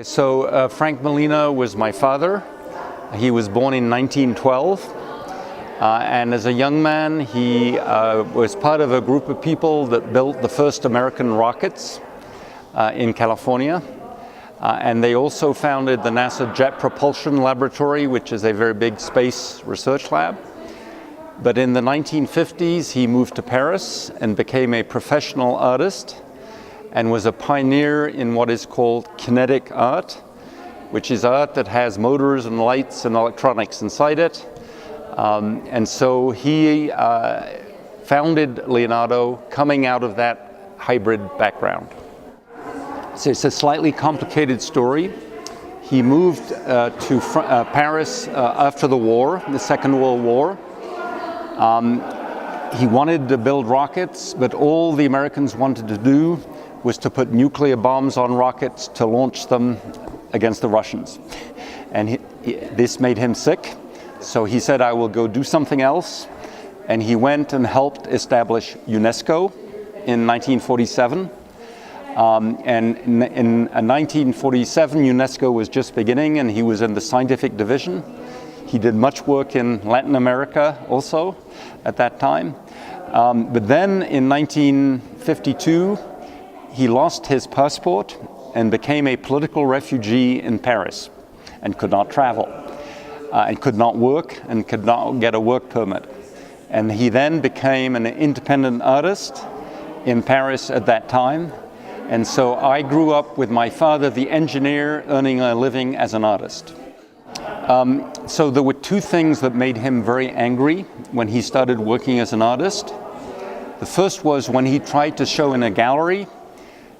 So Frank Malina was my father. He was born in 1912. And as a young man, he was part of a group of people that built the first American rockets in California. And they also founded the NASA Jet Propulsion Laboratory, which is a very big space research lab. But in the 1950s, he moved to Paris and became a professional artist and was a pioneer in what is called kinetic art, which is art that has motors and lights and electronics inside it. And so he founded Leonardo coming out of that hybrid background. So it's a slightly complicated story. He moved to Paris after the war, the Second World War. He wanted to build rockets, but all the Americans wanted to do was to put nuclear bombs on rockets to launch them against the Russians. And this made him sick. So he said, I will go do something else. And he went and helped establish UNESCO in 1947. And in 1947, UNESCO was just beginning, and he was in the scientific division. He did much work in Latin America also at that time. But then in 1952, he lost his passport and became a political refugee in Paris and could not travel and could not work and could not get a work permit. And he then became an independent artist in Paris at that time. And so I grew up with my father, the engineer, earning a living as an artist. So there were two things that made him very angry when he started working as an artist. The first was when he tried to show in a gallery,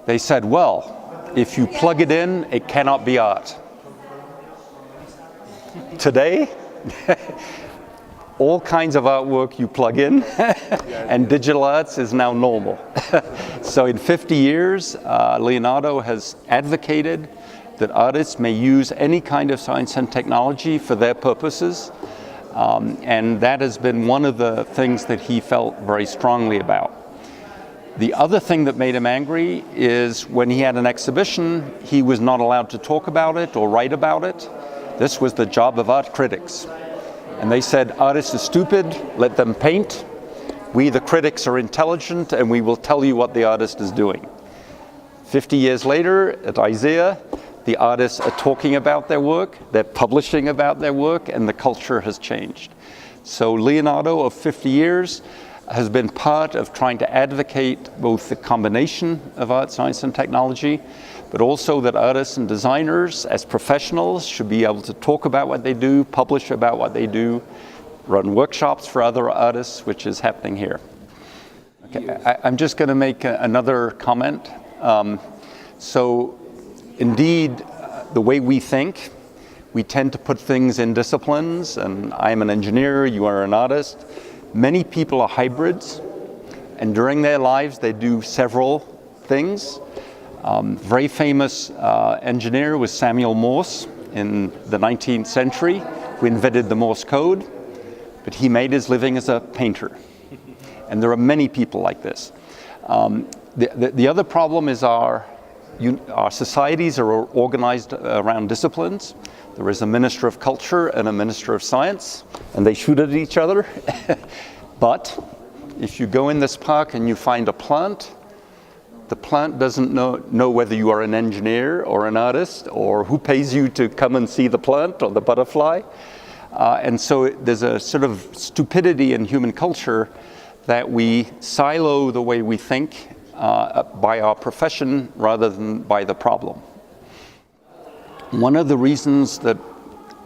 they said, well, if you plug it in, it cannot be art. Today, all kinds of artwork you plug in, and digital arts is now normal. So in 50 years, Leonardo has advocated that artists may use any kind of science and technology for their purposes. And that has been one of the things that he felt very strongly about. The other thing that made him angry is when he had an exhibition, he was not allowed to talk about it or write about it. This was the job of art critics. And they said, artists are stupid, let them paint. We, the critics, are intelligent, and we will tell you what the artist is doing. 50 years later, at ISEA, the artists are talking about their work, they're publishing about their work, and the culture has changed. So Leonardo, of 50 years, has been part of trying to advocate both the combination of art, science, and technology, but also that artists and designers, as professionals, should be able to talk about what they do, publish about what they do, run workshops for other artists, which is happening here. Okay, I'm just going to make another comment. So indeed, the way we think, we tend to put things in disciplines, and I'm an engineer, you are an artist. Many people are hybrids, and during their lives they do several things. Very famous engineer was Samuel Morse in the 19th century, who invented the Morse code, but he made his living as a painter. And there are many people like this. The other problem is our societies are organized around disciplines. There is a minister of culture and a minister of science, and they shoot at each other. But if you go in this park and you find a plant, the plant doesn't know whether you are an engineer or an artist or who pays you to come and see the plant or the butterfly. And so there's a sort of stupidity in human culture that we silo the way we think by our profession rather than by the problem. One of the reasons that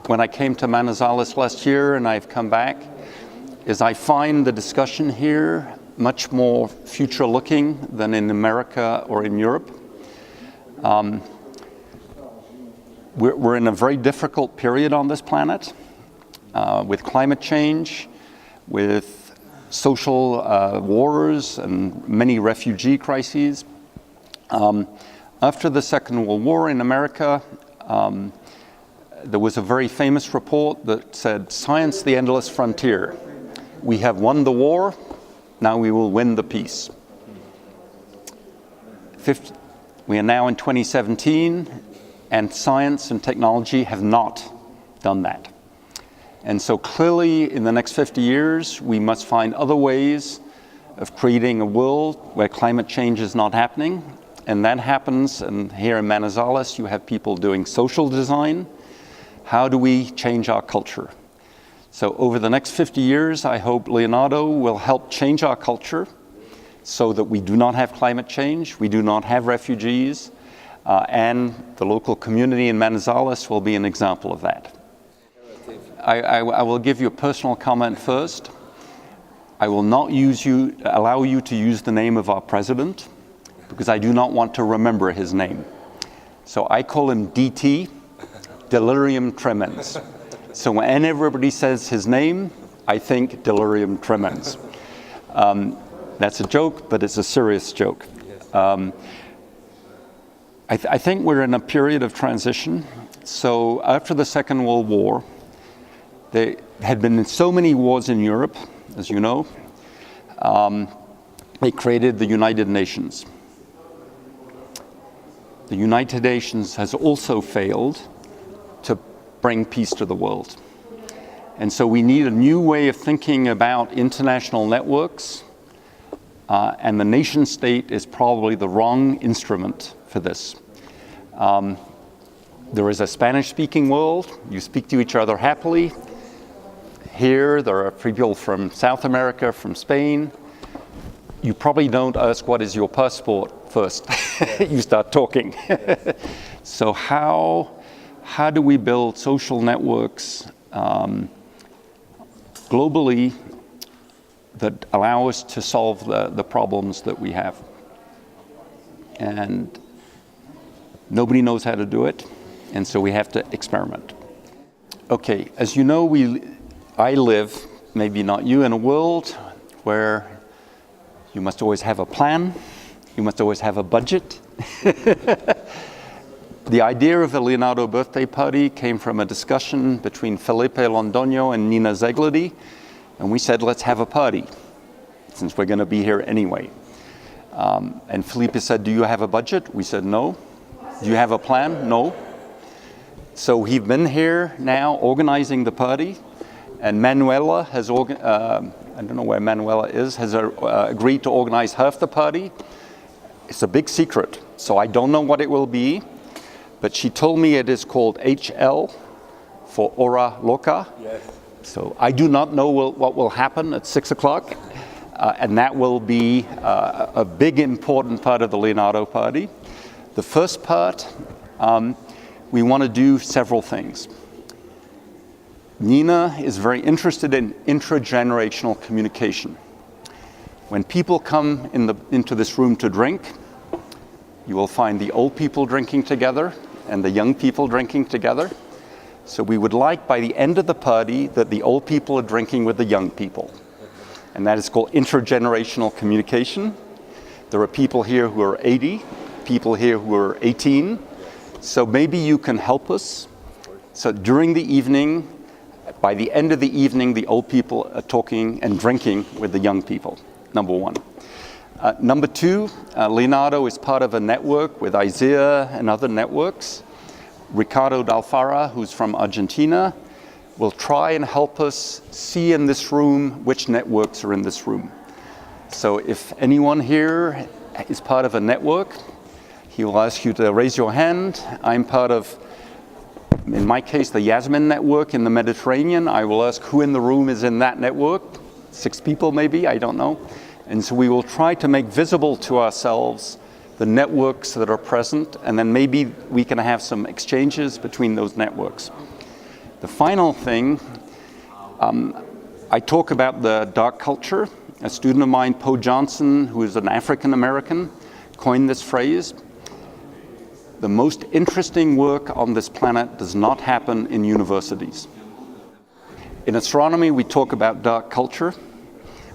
when I came to Manizales last year and I've come back is I find the discussion here much more future-looking than in America or in Europe. We're in a very difficult period on this planet with climate change, with social wars and many refugee crises. After the Second World War in America, there was a very famous report that said, "Science, the endless frontier. We have won the war, now we will win the peace." We are now in 2017. and science and technology have not done that. And so clearly in the next 50 years, we must find other ways of creating a world where climate change is not happening. And that happens, and here in Manizales, you have people doing social design. How do we change our culture? So over the next 50 years, I hope Leonardo will help change our culture so that we do not have climate change, we do not have refugees, and the local community in Manizales will be an example of that. I will give you a personal comment first. I will not allow you to use the name of our president because I do not want to remember his name. So I call him DT, delirium tremens. So when everybody says his name, I think delirium tremens. That's a joke, but it's a serious joke. I think we're in a period of transition. So after the Second World War, there had been so many wars in Europe, as you know. They created the United Nations. The United Nations has also failed to bring peace to the world. And so we need a new way of thinking about international networks, and the nation state is probably the wrong instrument for this. There is a Spanish-speaking world. You speak to each other happily. Here, there are people from South America, from Spain. You probably don't ask, what is your passport first? You start talking. So how do we build social networks globally that allow us to solve the problems that we have? And nobody knows how to do it, and so we have to experiment. Okay, as you know, I live, maybe not you, in a world where you must always have a plan, you must always have a budget. The idea of a Leonardo birthday party came from a discussion between Felipe Londoño and Nina Zegledy, and we said, let's have a party, since we're going to be here anyway. And Felipe said, do you have a budget? We said, no. Do you have a plan? No. So we've been here now organizing the party, and Manuela has, I don't know where Manuela is, has agreed to organize half the party. It's a big secret, so I don't know what it will be, but she told me it is called HL for Hora Loca. Yes. So I do not know what will happen at 6 o'clock, and that will be a big important part of the Leonardo party. The first part, we want to do several things. Nina is very interested in intragenerational communication. When people come into this room to drink, you will find the old people drinking together and the young people drinking together. So we would like, by the end of the party, that the old people are drinking with the young people. And that is called intergenerational communication. There are people here who are 80, people here who are 18. So maybe you can help us. So during the evening, by the end of the evening, the old people are talking and drinking with the young people, number one. Number two, Leonardo is part of a network with ISEA and other networks. Ricardo Dalfara, who's from Argentina, will try and help us see in this room which networks are in this room. So if anyone here is part of a network, he will ask you to raise your hand. I'm part of, in my case, the Yasmin network in the Mediterranean. I will ask who in the room is in that network. 6 people maybe, I don't know. And so we will try to make visible to ourselves the networks that are present, and then maybe we can have some exchanges between those networks. The final thing, I talk about the dark culture. A student of mine, Poe Johnson, who is an African American, coined this phrase. The most interesting work on this planet does not happen in universities. In astronomy, we talk about dark culture,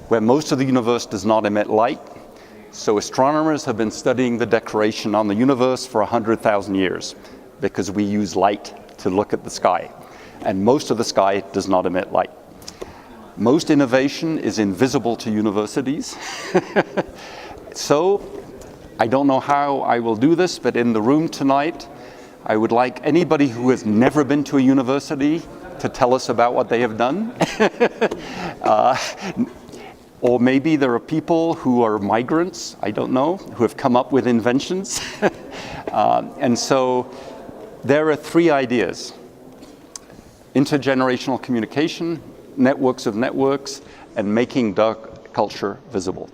where most of the universe does not emit light. So astronomers have been studying the decoration on the universe for 100,000 years because we use light to look at the sky. And most of the sky does not emit light. Most innovation is invisible to universities. So I don't know how I will do this, but in the room tonight, I would like anybody who has never been to a university to tell us about what they have done. Or maybe there are people who are migrants, I don't know, who have come up with inventions. And so there are three ideas: intergenerational communication, networks of networks, and making dark culture visible.